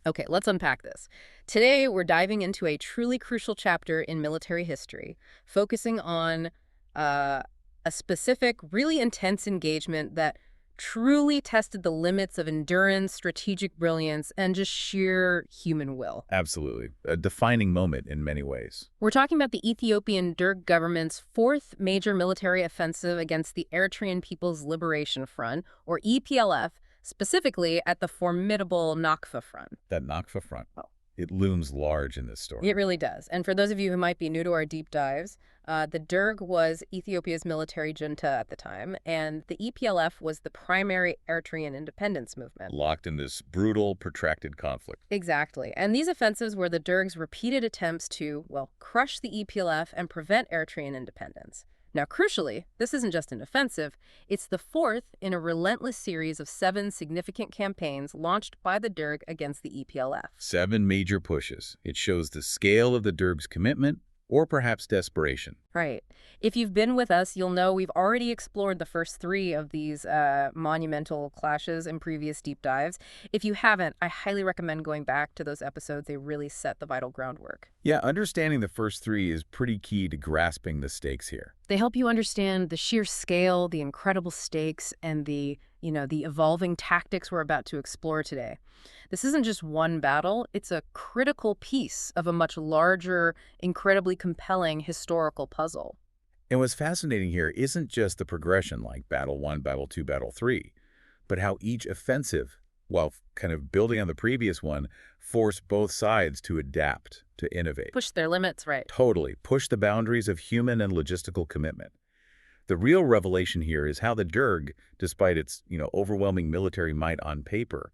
Okay, let's unpack this. Today, we're diving into a truly crucial chapter in military history, focusing on uh, a specific, really intense engagement that truly tested the limits of endurance, strategic brilliance, and just sheer human will. Absolutely. A defining moment in many ways. We're talking about the Ethiopian Derg government's fourth major military offensive against the Eritrean People's Liberation Front, or EPLF, specifically at the formidable Nakfa Front. That Nakfa Front. Oh. It looms large in this story. It really does. And for those of you who might be new to our deep dives, the Derg was Ethiopia's military junta at the time, and the EPLF was the primary Eritrean independence movement. Locked in this brutal, protracted conflict. Exactly. And these offensives were the Derg's repeated attempts to, well, crush the EPLF and prevent Eritrean independence. Now, crucially, this isn't just an offensive, it's the fourth in a relentless series of 7 significant campaigns launched by the Derg against the EPLF. 7 major pushes. It shows the scale of the Derg's commitment, or perhaps desperation. Right. If you've been with us, you'll know we've already explored the first 3 of these monumental clashes in previous deep dives. If you haven't, I highly recommend going back to those episodes. They really set the vital groundwork. Yeah, understanding the first 3 is pretty key to grasping the stakes here. They help you understand the sheer scale, the incredible stakes, and the evolving tactics we're about to explore today. This isn't just one battle, it's a critical piece of a much larger, incredibly compelling historical puzzle. And what's fascinating here isn't just the progression like Battle 1, Battle 2, Battle 3, but how each offensive, while kind of building on the previous one, forced both sides to adapt, to innovate. Push their limits, right? Totally. Push the boundaries of human and logistical commitment. The real revelation here is how the Derg, despite its, overwhelming military might on paper,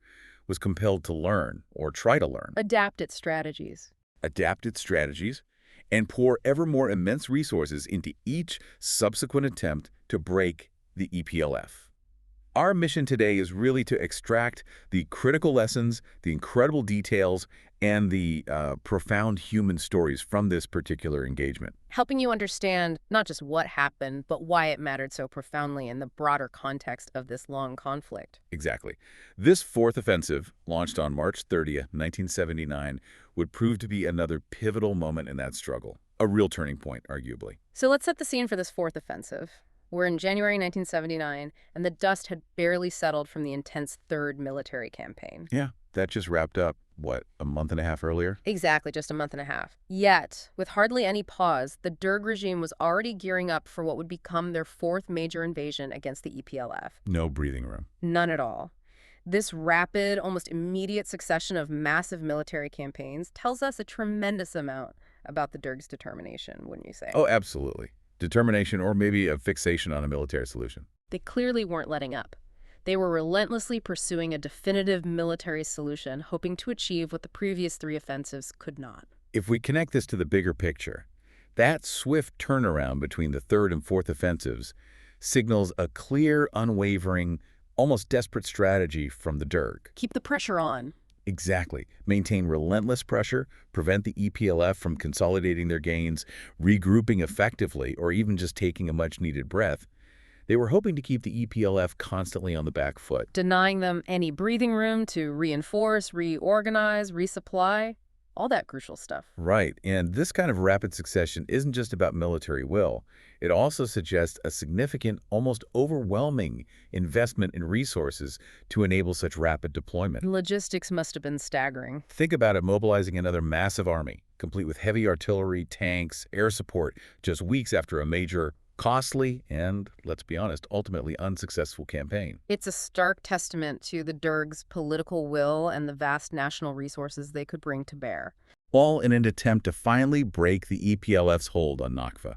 was compelled to learn, or try to learn. Adapt its strategies. Adapt its strategies, and pour ever more immense resources into each subsequent attempt to break the EPLF. Our mission today is really to extract the critical lessons, the incredible details, and the profound human stories from this particular engagement. Helping you understand not just what happened, but why it mattered so profoundly in the broader context of this long conflict. Exactly. This fourth offensive, launched on March 30th, 1979, would prove to be another pivotal moment in that struggle. A real turning point, arguably. So let's set the scene for this fourth offensive. We're in January 1979, and the dust had barely settled from the intense third military campaign. Yeah, that just wrapped up, what, a month and a half earlier? Exactly, just a month and a half. Yet, with hardly any pause, the Derg regime was already gearing up for what would become their fourth major invasion against the EPLF. No breathing room. None at all. This rapid, almost immediate succession of massive military campaigns tells us a tremendous amount about the Derg's determination, wouldn't you say? Oh, absolutely. Determination, or maybe a fixation on a military solution. They clearly weren't letting up. They were relentlessly pursuing a definitive military solution, hoping to achieve what the previous 3 offensives could not. If we connect this to the bigger picture, that swift turnaround between the third and fourth offensives signals a clear, unwavering, almost desperate strategy from the Derg. Keep the pressure on. Exactly. Maintain relentless pressure, prevent the EPLF from consolidating their gains, regrouping effectively, or even just taking a much-needed breath. They were hoping to keep the EPLF constantly on the back foot. Denying them any breathing room to reinforce, reorganize, resupply, all that crucial stuff. Right, and this kind of rapid succession isn't just about military will. It also suggests a significant, almost overwhelming investment in resources to enable such rapid deployment. Logistics must have been staggering. Think about it, mobilizing another massive army, complete with heavy artillery, tanks, air support, just weeks after a major, costly, and, let's be honest, ultimately unsuccessful campaign. It's a stark testament to the Derg's political will and the vast national resources they could bring to bear. All in an attempt to finally break the EPLF's hold on Nakfa,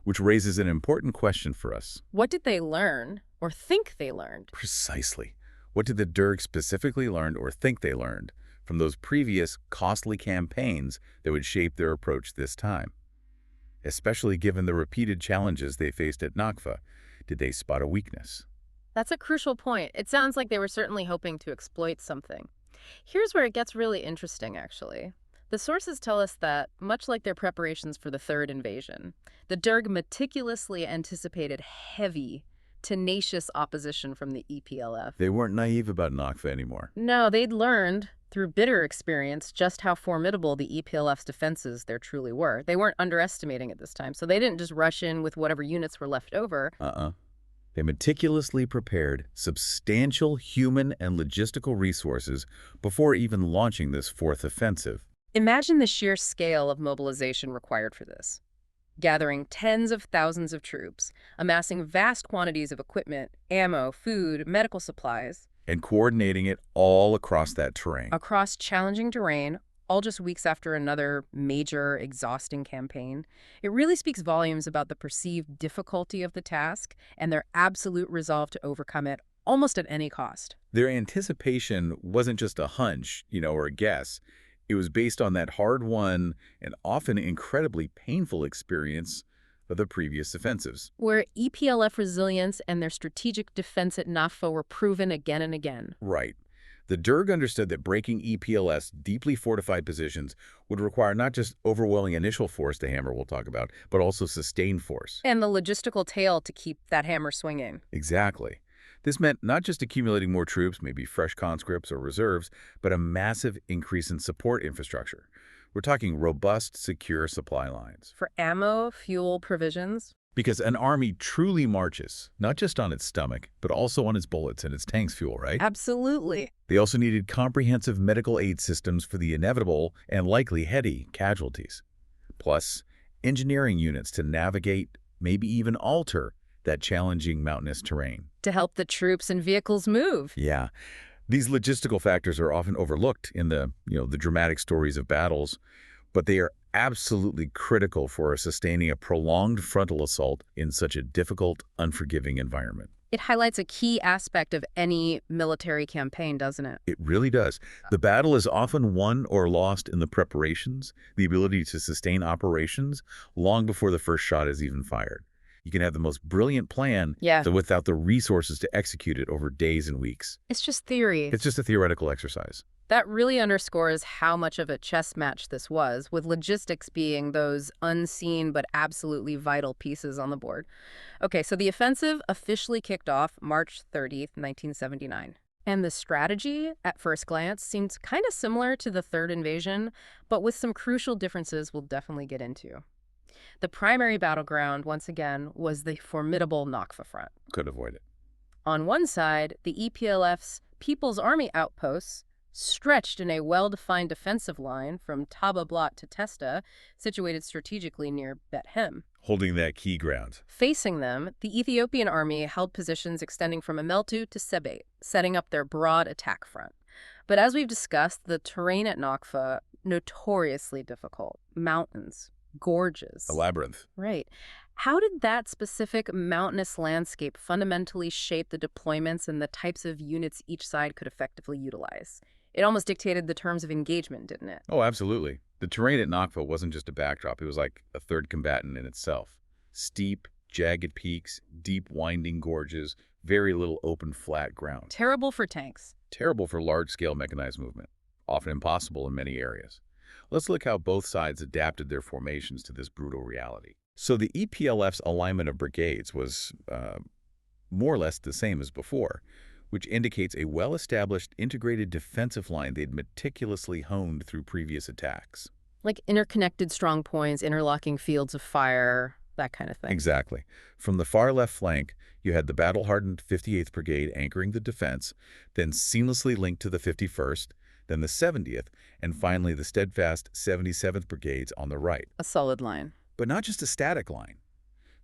which raises an important question for us. What did they learn, or think they learned? Precisely. What did the Derg specifically learn or think they learned from those previous costly campaigns that would shape their approach this time? Especially given the repeated challenges they faced at Nakfa, did they spot a weakness? That's a crucial point. It sounds like they were certainly hoping to exploit something. Here's where it gets really interesting, actually. The sources tell us that, much like their preparations for the third invasion, the Derg meticulously anticipated heavy tenacious opposition from the EPLF. They weren't naive about Nakfa anymore. No, they'd learned through bitter experience just how formidable the EPLF's defenses there truly were. They weren't underestimating it this time, so they didn't just rush in with whatever units were left over. They meticulously prepared substantial human and logistical resources before even launching this fourth offensive. Imagine the sheer scale of mobilization required for this. Gathering tens of thousands of troops, amassing vast quantities of equipment, ammo, food, medical supplies. And coordinating it all across that terrain. Across challenging terrain, all just weeks after another major, exhausting campaign. It really speaks volumes about the perceived difficulty of the task and their absolute resolve to overcome it, almost at any cost. Their anticipation wasn't just a hunch, or a guess. It was based on that hard-won and often incredibly painful experience of the previous offensives. Where EPLF resilience and their strategic defense at Nakfa were proven again and again. Right. The Derg understood that breaking EPLF's deeply fortified positions would require not just overwhelming initial force to hammer, we'll talk about, but also sustained force. And the logistical tail to keep that hammer swinging. Exactly. This meant not just accumulating more troops, maybe fresh conscripts or reserves, but a massive increase in support infrastructure. We're talking robust, secure supply lines. For ammo, fuel, provisions. Because an army truly marches, not just on its stomach, but also on its bullets and its tanks fuel, right? Absolutely. They also needed comprehensive medical aid systems for the inevitable and likely heady casualties. Plus, engineering units to navigate, maybe even alter, that challenging mountainous terrain. To help the troops and vehicles move. Yeah. These logistical factors are often overlooked in the dramatic stories of battles, but they are absolutely critical for sustaining a prolonged frontal assault in such a difficult, unforgiving environment. It highlights a key aspect of any military campaign, doesn't it? It really does. The battle is often won or lost in the preparations, the ability to sustain operations long before the first shot is even fired. You can have the most brilliant plan, but without the resources to execute it over days and weeks. It's just theory. It's just a theoretical exercise. That really underscores how much of a chess match this was, with logistics being those unseen but absolutely vital pieces on the board. Okay, so the offensive officially kicked off March 30th, 1979. And the strategy, at first glance, seemed kind of similar to the third invasion, but with some crucial differences we'll definitely get into. The primary battleground, once again, was the formidable Nakfa Front. Could avoid it. On one side, the EPLF's People's Army outposts, stretched in a well-defined defensive line from Taba Blat to Testa, situated strategically near Bethlehem. Holding that key ground. Facing them, the Ethiopian army held positions extending from Ameltu to Sebate, setting up their broad attack front. But as we've discussed, the terrain at Nakfa, notoriously difficult. Mountains, gorges. A labyrinth. Right. How did that specific mountainous landscape fundamentally shape the deployments and the types of units each side could effectively utilize? It almost dictated the terms of engagement, didn't it? Oh, absolutely. The terrain at Nakfa wasn't just a backdrop. It was like a third combatant in itself. Steep, jagged peaks, deep winding gorges, very little open flat ground. Terrible for tanks. Terrible for large-scale mechanized movement. Often impossible in many areas. Let's look how both sides adapted their formations to this brutal reality. So the EPLF's alignment of brigades was more or less the same as before, which indicates a well-established integrated defensive line they'd meticulously honed through previous attacks. Like interconnected strong points, interlocking fields of fire, that kind of thing. Exactly. From the far left flank, you had the battle-hardened 58th Brigade anchoring the defense, then seamlessly linked to the 51st, then the 70th, and finally the steadfast 77th Brigades on the right. A solid line. But not just a static line.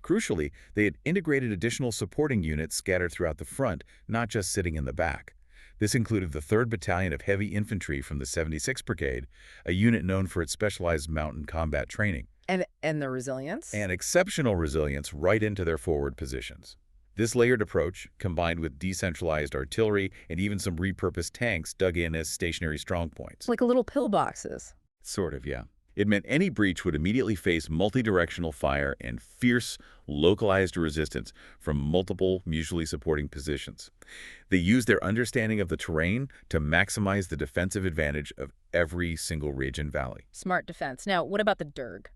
Crucially, they had integrated additional supporting units scattered throughout the front, not just sitting in the back. This included the 3rd Battalion of Heavy Infantry from the 76th Brigade, a unit known for its specialized mountain combat training. And the resilience? And exceptional resilience right into their forward positions. This layered approach, combined with decentralized artillery and even some repurposed tanks dug in as stationary strongpoints. Like little pillboxes. Sort of, yeah. It meant any breach would immediately face multi-directional fire and fierce, localized resistance from multiple mutually supporting positions. They used their understanding of the terrain to maximize the defensive advantage of every single ridge and valley. Smart defense. Now, what about the Derg?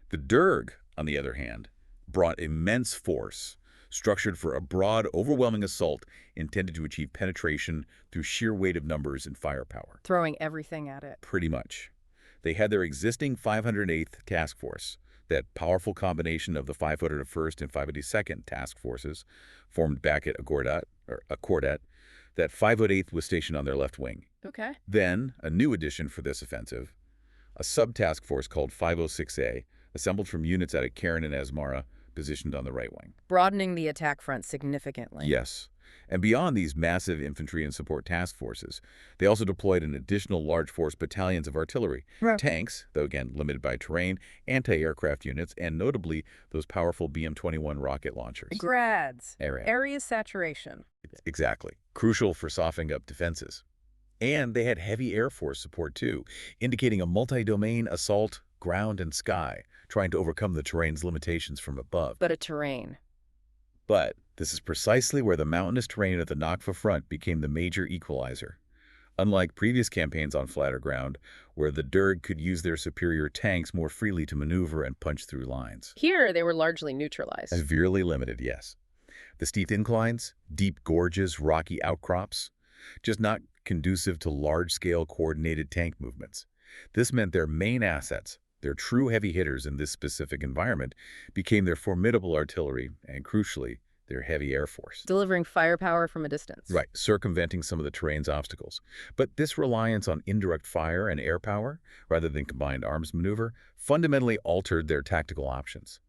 The Derg, on the other hand, brought immense force, structured for a broad, overwhelming assault intended to achieve penetration through sheer weight of numbers and firepower. Throwing everything at it. Pretty much. They had their existing 508th Task Force, that powerful combination of the 501st and 582nd Task Forces, formed back at Acordat, that 508th was stationed on their left wing. Okay. Then, a new addition for this offensive, a sub-task force called 506A, assembled from units out of Karen and Asmara, positioned on the right wing. Broadening the attack front significantly. Yes. And beyond these massive infantry and support task forces, they also deployed an additional large force battalions of artillery, tanks, though again limited by terrain, anti-aircraft units, and notably those powerful BM-21 rocket launchers. Grads. Area saturation. Exactly. Crucial for softening up defenses. And they had heavy Air Force support too, indicating a multi-domain assault, ground and sky, trying to overcome the terrain's limitations from above. But a terrain. But this is precisely where the mountainous terrain of the Nakfa Front became the major equalizer. Unlike previous campaigns on flatter ground, where the Derg could use their superior tanks more freely to maneuver and punch through lines. Here, they were largely neutralized. Severely limited, yes. The steep inclines, deep gorges, rocky outcrops, just not conducive to large-scale coordinated tank movements. This meant their main assets, their true heavy hitters in this specific environment, became their formidable artillery and, crucially, their heavy air force. Delivering firepower from a distance. Right, circumventing some of the terrain's obstacles. But this reliance on indirect fire and air power, rather than combined arms maneuver, fundamentally altered their tactical options.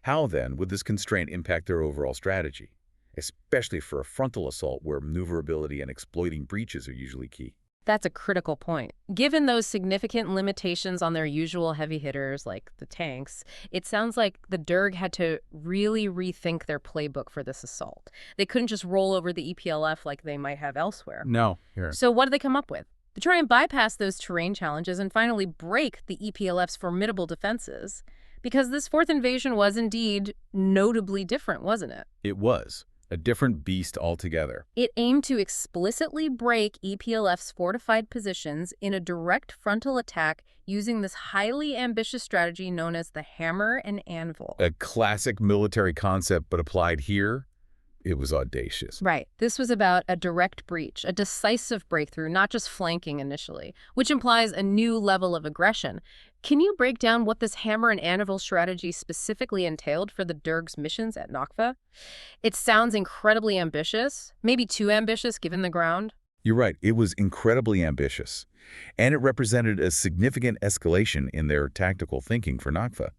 How, then, would this constraint impact their overall strategy, especially for a frontal assault where maneuverability and exploiting breaches are usually key? That's a critical point. Given those significant limitations on their usual heavy hitters, like the tanks, it sounds like the Derg had to really rethink their playbook for this assault. They couldn't just roll over the EPLF like they might have elsewhere. No. Here. So what did they come up with? To try and bypass those terrain challenges and finally break the EPLF's formidable defenses, because this fourth invasion was indeed notably different, wasn't it? It was. A different beast altogether. It aimed to explicitly break EPLF's fortified positions in a direct frontal attack using this highly ambitious strategy known as the hammer and anvil. A classic military concept, but applied here, it was audacious. Right. This was about a direct breach, a decisive breakthrough, not just flanking initially, which implies a new level of aggression. Can you break down what this hammer and anvil strategy specifically entailed for the Derg's missions at Nakfa? It sounds incredibly ambitious, maybe too ambitious given the ground. You're right, it was incredibly ambitious, and it represented a significant escalation in their tactical thinking for Nakfa.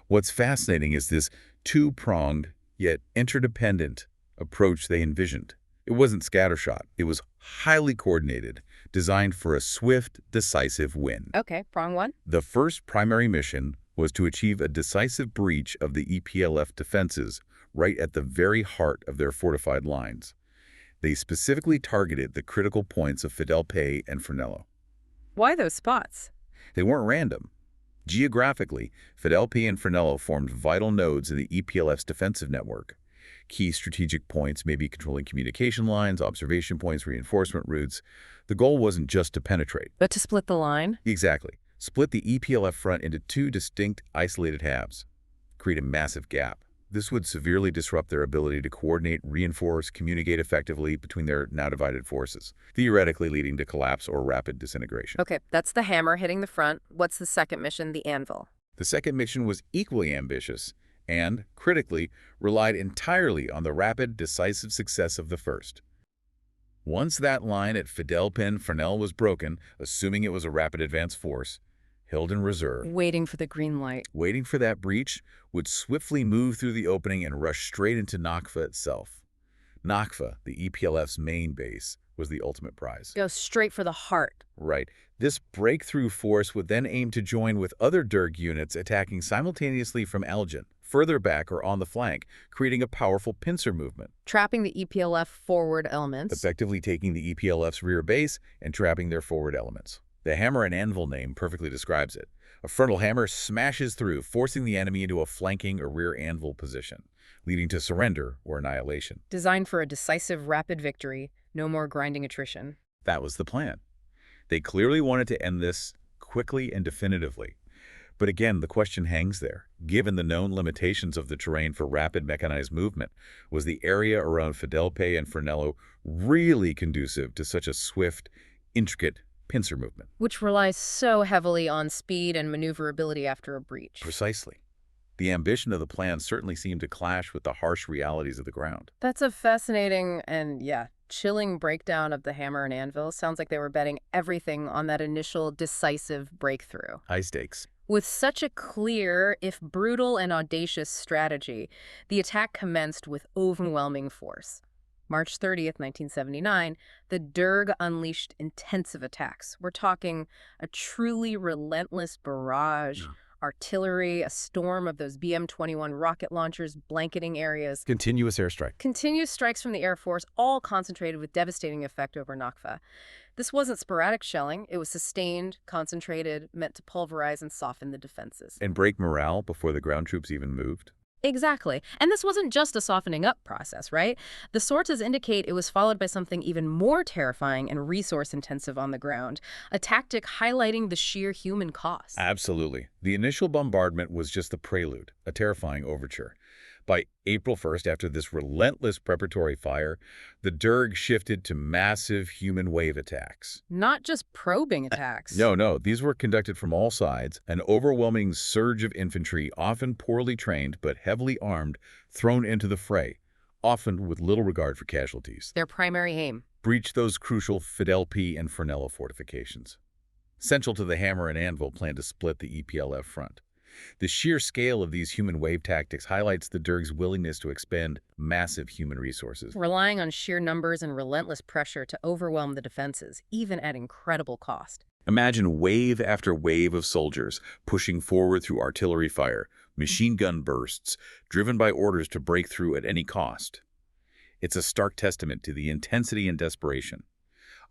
What's fascinating is this two-pronged, yet interdependent approach they envisioned. It wasn't scattershot. It was highly coordinated, designed for a swift, decisive win. Okay, prong one. The first primary mission was to achieve a decisive breach of the EPLF defenses right at the very heart of their fortified lines. They specifically targeted the critical points of Fidelpe and Fernello. Why those spots? They weren't random. Geographically, Fidelpe and Fernello formed vital nodes in the EPLF's defensive network. Key strategic points may be controlling communication lines, observation points, reinforcement routes. The goal wasn't just to penetrate, but to split the line? Exactly. Split the EPLF front into two distinct, isolated halves. Create a massive gap. This would severely disrupt their ability to coordinate, reinforce, communicate effectively between their now divided forces, theoretically leading to collapse or rapid disintegration. Okay, that's the hammer hitting the front. What's the second mission, the anvil? The second mission was equally ambitious and, critically, relied entirely on the rapid, decisive success of the first. Once that line at Fidelpe-Fernel was broken, assuming it was a rapid advance force, held in reserve, waiting for the green light. Waiting for that breach, would swiftly move through the opening and rush straight into Nakfa itself. Nakfa, the EPLF's main base, was the ultimate prize. Go straight for the heart. Right. This breakthrough force would then aim to join with other Derg units attacking simultaneously from Elgin, further back or on the flank, creating a powerful pincer movement. Trapping the EPLF forward elements. Effectively taking the EPLF's rear base and trapping their forward elements. The hammer and anvil name perfectly describes it. A frontal hammer smashes through, forcing the enemy into a flanking or rear anvil position, leading to surrender or annihilation. Designed for a decisive, rapid victory, no more grinding attrition. That was the plan. They clearly wanted to end this quickly and definitively. But again, the question hangs there. Given the known limitations of the terrain for rapid mechanized movement, was the area around Fidelpe and Fornello really conducive to such a swift, intricate pincer movement? Which relies so heavily on speed and maneuverability after a breach. Precisely. The ambition of the plan certainly seemed to clash with the harsh realities of the ground. That's a fascinating and, yeah, chilling breakdown of the hammer and anvil. Sounds like they were betting everything on that initial decisive breakthrough. High stakes. With such a clear, if brutal and audacious strategy, the attack commenced with overwhelming force. March 30th, 1979, the Derg unleashed intensive attacks. We're talking a truly relentless barrage, artillery, a storm of those BM-21 rocket launchers blanketing areas. Continuous airstrike. Continuous strikes from the Air Force, all concentrated with devastating effect over Nakfa. This wasn't sporadic shelling. It was sustained, concentrated, meant to pulverize and soften the defenses. And break morale before the ground troops even moved? Exactly. And this wasn't just a softening up process, right? The sources indicate it was followed by something even more terrifying and resource-intensive on the ground, a tactic highlighting the sheer human cost. Absolutely. The initial bombardment was just the prelude, a terrifying overture. By April 1st, after this relentless preparatory fire, the Derg shifted to massive human wave attacks. Not just probing attacks. No. These were conducted from all sides. An overwhelming surge of infantry, often poorly trained but heavily armed, thrown into the fray, often with little regard for casualties. Their primary aim. Breach those crucial Fidelpe and Fornello fortifications. Central to the hammer and anvil plan to split the EPLF front. The sheer scale of these human wave tactics highlights the Derg's willingness to expend massive human resources. Relying on sheer numbers and relentless pressure to overwhelm the defenses, even at incredible cost. Imagine wave after wave of soldiers pushing forward through artillery fire, machine gun bursts, driven by orders to break through at any cost. It's a stark testament to the intensity and desperation.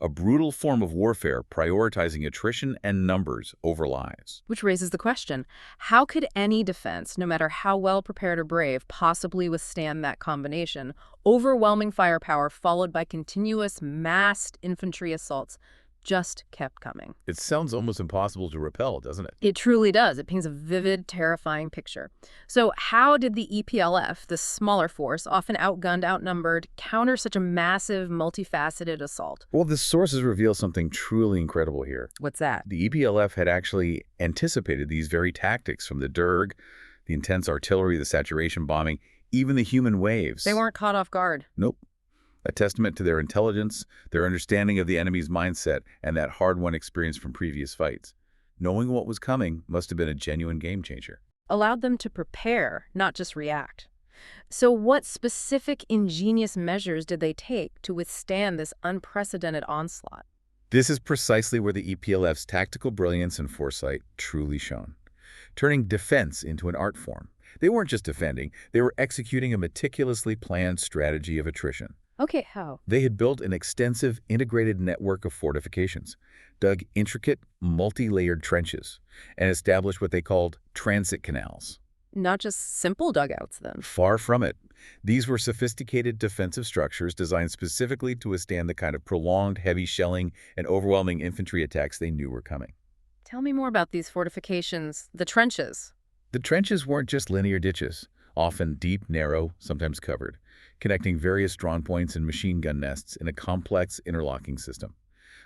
A brutal form of warfare prioritizing attrition and numbers over lives. Which raises the question, how could any defense, no matter how well prepared or brave, possibly withstand that combination? Overwhelming firepower followed by continuous massed infantry assaults just kept coming. It sounds almost impossible to repel, doesn't it? It truly does. It paints a vivid, terrifying picture. So how did the EPLF, the smaller force, often outgunned, outnumbered, counter such a massive, multifaceted assault? Well, the sources reveal something truly incredible here. What's that? The EPLF had actually anticipated these very tactics from the Derg, the intense artillery, the saturation bombing, even the human waves. They weren't caught off guard. Nope. A testament to their intelligence, their understanding of the enemy's mindset, and that hard-won experience from previous fights. Knowing what was coming must have been a genuine game-changer. Allowed them to prepare, not just react. So what specific ingenious measures did they take to withstand this unprecedented onslaught? This is precisely where the EPLF's tactical brilliance and foresight truly shone, turning defense into an art form. They weren't just defending, they were executing a meticulously planned strategy of attrition. Okay, how? They had built an extensive, integrated network of fortifications, dug intricate, multi-layered trenches, and established what they called transit canals. Not just simple dugouts, then. Far from it. These were sophisticated defensive structures designed specifically to withstand the kind of prolonged, heavy shelling and overwhelming infantry attacks they knew were coming. Tell me more about these fortifications, the trenches. The trenches weren't just linear ditches, often deep, narrow, sometimes covered, connecting various strong points and machine gun nests in a complex interlocking system.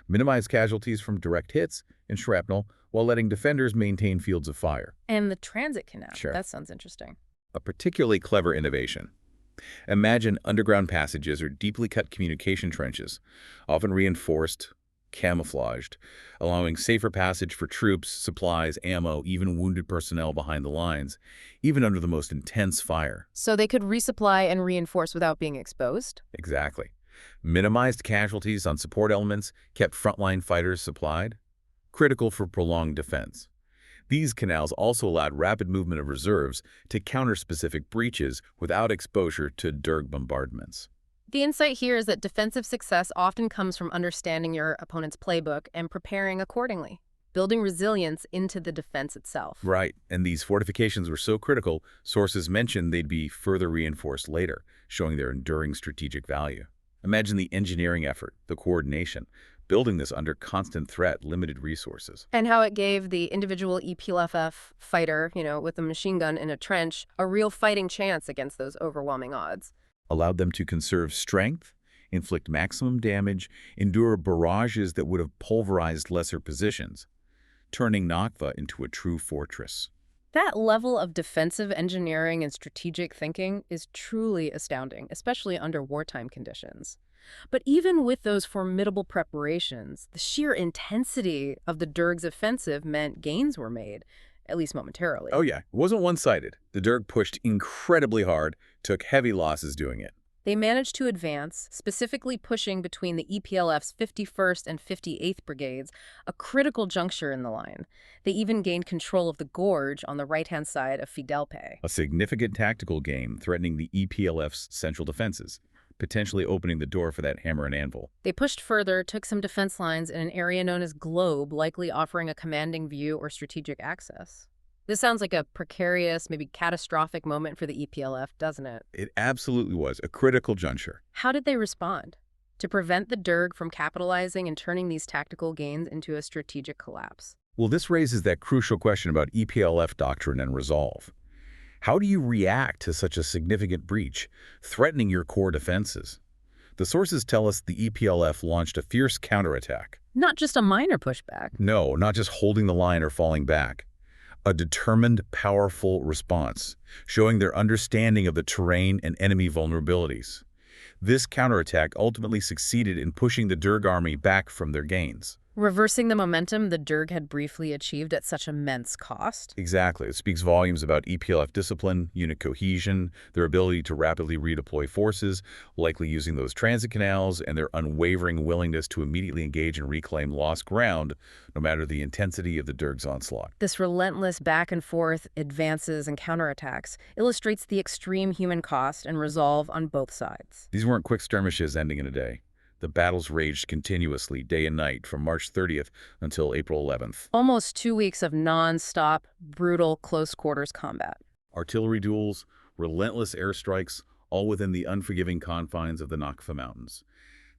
Minimize casualties from direct hits and shrapnel while letting defenders maintain fields of fire. And the transit canal. Sure. That sounds interesting. A particularly clever innovation. Imagine underground passages or deeply cut communication trenches, often reinforced, camouflaged, allowing safer passage for troops, supplies, ammo, even wounded personnel behind the lines, even under the most intense fire. So they could resupply and reinforce without being exposed? Exactly. Minimized casualties on support elements, kept frontline fighters supplied. Critical for prolonged defense. These canals also allowed rapid movement of reserves to counter specific breaches without exposure to Derg bombardments. The insight here is that defensive success often comes from understanding your opponent's playbook and preparing accordingly, building resilience into the defense itself. Right, and these fortifications were so critical, sources mentioned they'd be further reinforced later, showing their enduring strategic value. Imagine the engineering effort, the coordination, building this under constant threat, limited resources. And how it gave the individual EPLF fighter, with a machine gun in a trench, a real fighting chance against those overwhelming odds. Allowed them to conserve strength, inflict maximum damage, endure barrages that would have pulverized lesser positions, turning Nakfa into a true fortress. That level of defensive engineering and strategic thinking is truly astounding, especially under wartime conditions. But even with those formidable preparations, the sheer intensity of the Derg's offensive meant gains were made, at least momentarily. Oh yeah, it wasn't one-sided. The Derg pushed incredibly hard, took heavy losses doing it. They managed to advance, specifically pushing between the EPLF's 51st and 58th Brigades, a critical juncture in the line. They even gained control of the gorge on the right-hand side of Fidelpe. A significant tactical gain threatening the EPLF's central defenses, potentially opening the door for that hammer and anvil. They pushed further, took some defense lines in an area known as Globe, likely offering a commanding view or strategic access. This sounds like a precarious, maybe catastrophic moment for the EPLF, doesn't it? It absolutely was a critical juncture. How did they respond to prevent the Derg from capitalizing and turning these tactical gains into a strategic collapse? Well, this raises that crucial question about EPLF doctrine and resolve. How do you react to such a significant breach, threatening your core defenses? The sources tell us the EPLF launched a fierce counterattack. Not just a minor pushback. No, not just holding the line or falling back. A determined, powerful response, showing their understanding of the terrain and enemy vulnerabilities. This counterattack ultimately succeeded in pushing the Derg army back from their gains. Reversing the momentum the Derg had briefly achieved at such immense cost. Exactly. It speaks volumes about EPLF discipline, unit cohesion, their ability to rapidly redeploy forces, likely using those transit canals, and their unwavering willingness to immediately engage and reclaim lost ground, no matter the intensity of the Derg's onslaught. This relentless back and forth advances and counterattacks illustrates the extreme human cost and resolve on both sides. These weren't quick skirmishes ending in a day. The battles raged continuously, day and night, from March 30th until April 11th. Almost 2 weeks of non-stop, brutal, close-quarters combat. Artillery duels, relentless airstrikes, all within the unforgiving confines of the Nakfa Mountains.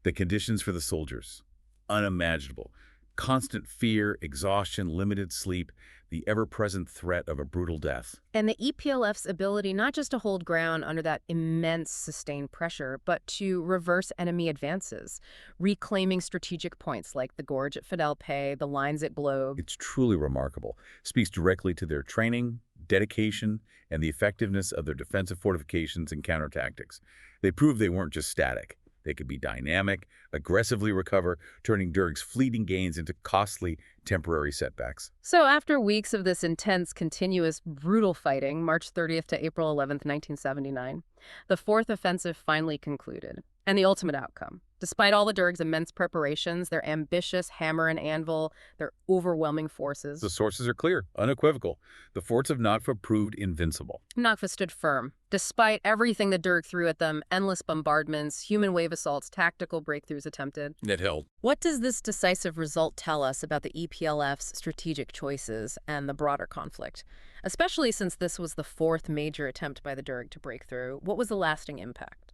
The conditions for the soldiers, unimaginable. Constant fear, exhaustion, limited sleep, the ever-present threat of a brutal death. And the EPLF's ability not just to hold ground under that immense sustained pressure, but to reverse enemy advances, reclaiming strategic points like the gorge at Fidelpe, the lines at Globe. It's truly remarkable. Speaks directly to their training, dedication, and the effectiveness of their defensive fortifications and counterattacks. They proved they weren't just static. They could be dynamic, aggressively recover, turning Derg's fleeting gains into costly, temporary setbacks. So after weeks of this intense, continuous, brutal fighting, March 30th to April 11th, 1979, the Fourth Offensive finally concluded. And the ultimate outcome. Despite all the Derg's immense preparations, their ambitious hammer and anvil, their overwhelming forces. The sources are clear, unequivocal. The forts of Nakfa proved invincible. Nakfa stood firm. Despite everything the Derg threw at them, endless bombardments, human wave assaults, tactical breakthroughs attempted. It held. What does this decisive result tell us about the EPLF's strategic choices and the broader conflict? Especially since this was the fourth major attempt by the Derg to break through, what was the lasting impact?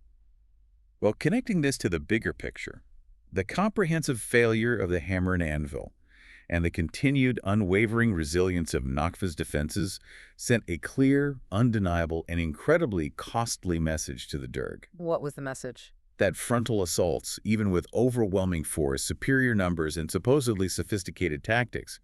Well, connecting this to the bigger picture, the comprehensive failure of the hammer and anvil and the continued unwavering resilience of Nakfa's defenses sent a clear, undeniable, and incredibly costly message to the Derg. What was the message? That frontal assaults, even with overwhelming force, superior numbers, and supposedly sophisticated tactics,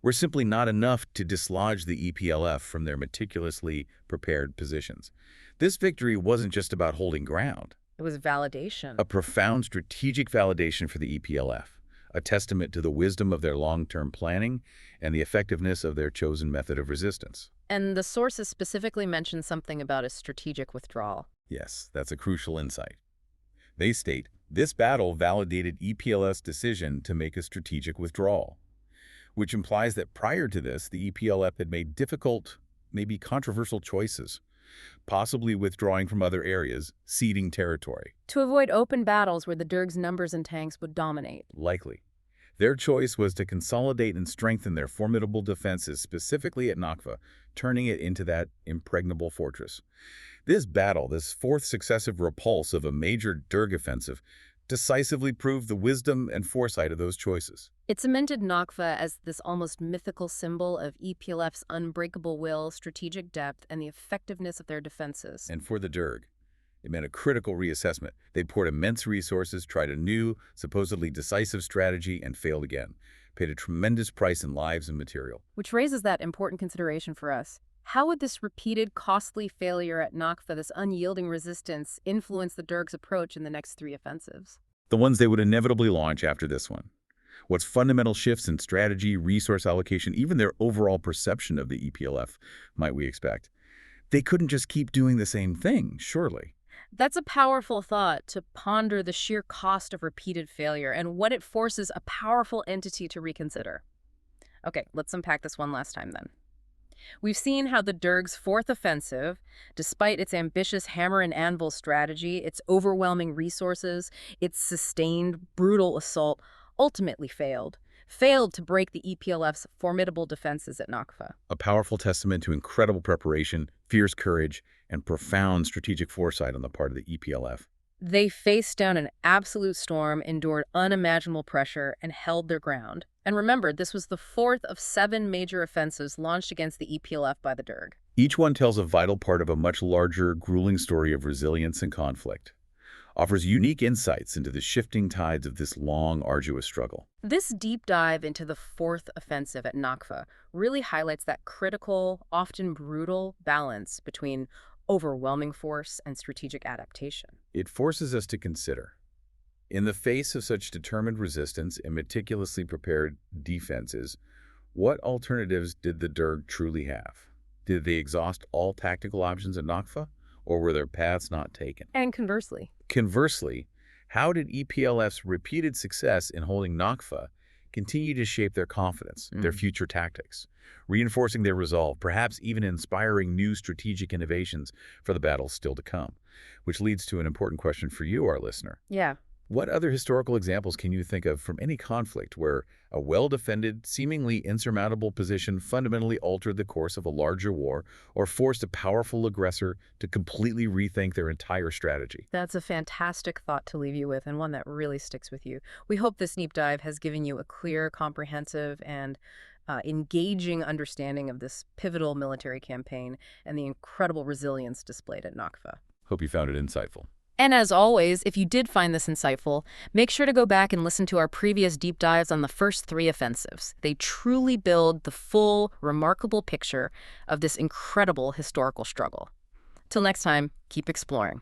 were simply not enough to dislodge the EPLF from their meticulously prepared positions. This victory wasn't just about holding ground. It was validation. A profound strategic validation for the EPLF, a testament to the wisdom of their long-term planning and the effectiveness of their chosen method of resistance. And the sources specifically mention something about a strategic withdrawal. Yes, that's a crucial insight. They state, this battle validated EPLF's decision to make a strategic withdrawal, which implies that prior to this, the EPLF had made difficult, maybe controversial choices, possibly withdrawing from other areas, ceding territory. To avoid open battles where the Derg's numbers and tanks would dominate. Likely. Their choice was to consolidate and strengthen their formidable defenses, specifically at Nakfa, turning it into that impregnable fortress. This battle, this fourth successive repulse of a major Derg offensive, decisively proved the wisdom and foresight of those choices. It cemented Nakfa as this almost mythical symbol of EPLF's unbreakable will, strategic depth, and the effectiveness of their defenses. And for the Derg, it meant a critical reassessment. They poured immense resources, tried a new, supposedly decisive strategy, and failed again. Paid a tremendous price in lives and material. Which raises that important consideration for us. How would this repeated, costly failure at Nakfa, this unyielding resistance, influence the Derg's approach in the next 3 offensives? The ones they would inevitably launch after this one. What's fundamental shifts in strategy, resource allocation, even their overall perception of the EPLF might we expect? They couldn't just keep doing the same thing, surely. That's a powerful thought, to ponder the sheer cost of repeated failure and what it forces a powerful entity to reconsider. Okay, let's unpack this one last time then. We've seen how the Derg's 4th offensive, despite its ambitious hammer and anvil strategy, its overwhelming resources, its sustained, brutal assault, ultimately failed to break the EPLF's formidable defenses at Nakfa. A powerful testament to incredible preparation, fierce courage, and profound strategic foresight on the part of the EPLF. They faced down an absolute storm, endured unimaginable pressure, and held their ground. And remember, this was the 4th of 7 major offensives launched against the EPLF by the Derg. Each one tells a vital part of a much larger, grueling story of resilience and conflict. Offers unique insights into the shifting tides of this long, arduous struggle. This deep dive into the 4th offensive at Nakfa really highlights that critical, often brutal balance between overwhelming force and strategic adaptation. It forces us to consider, in the face of such determined resistance and meticulously prepared defenses, what alternatives did the Derg truly have? Did they exhaust all tactical options at Nakfa, or were their paths not taken? And conversely, how did EPLF's repeated success in holding Nakfa continue to shape their confidence, their future tactics, reinforcing their resolve, perhaps even inspiring new strategic innovations for the battles still to come? Which leads to an important question for you, our listener. Yeah. What other historical examples can you think of from any conflict where a well-defended, seemingly insurmountable position fundamentally altered the course of a larger war or forced a powerful aggressor to completely rethink their entire strategy? That's a fantastic thought to leave you with, and one that really sticks with you. We hope this deep dive has given you a clear, comprehensive, and engaging understanding of this pivotal military campaign and the incredible resilience displayed at Nakfa. Hope you found it insightful. And as always, if you did find this insightful, make sure to go back and listen to our previous deep dives on the first 3 offensives. They truly build the full, remarkable picture of this incredible historical struggle. Till next time, keep exploring.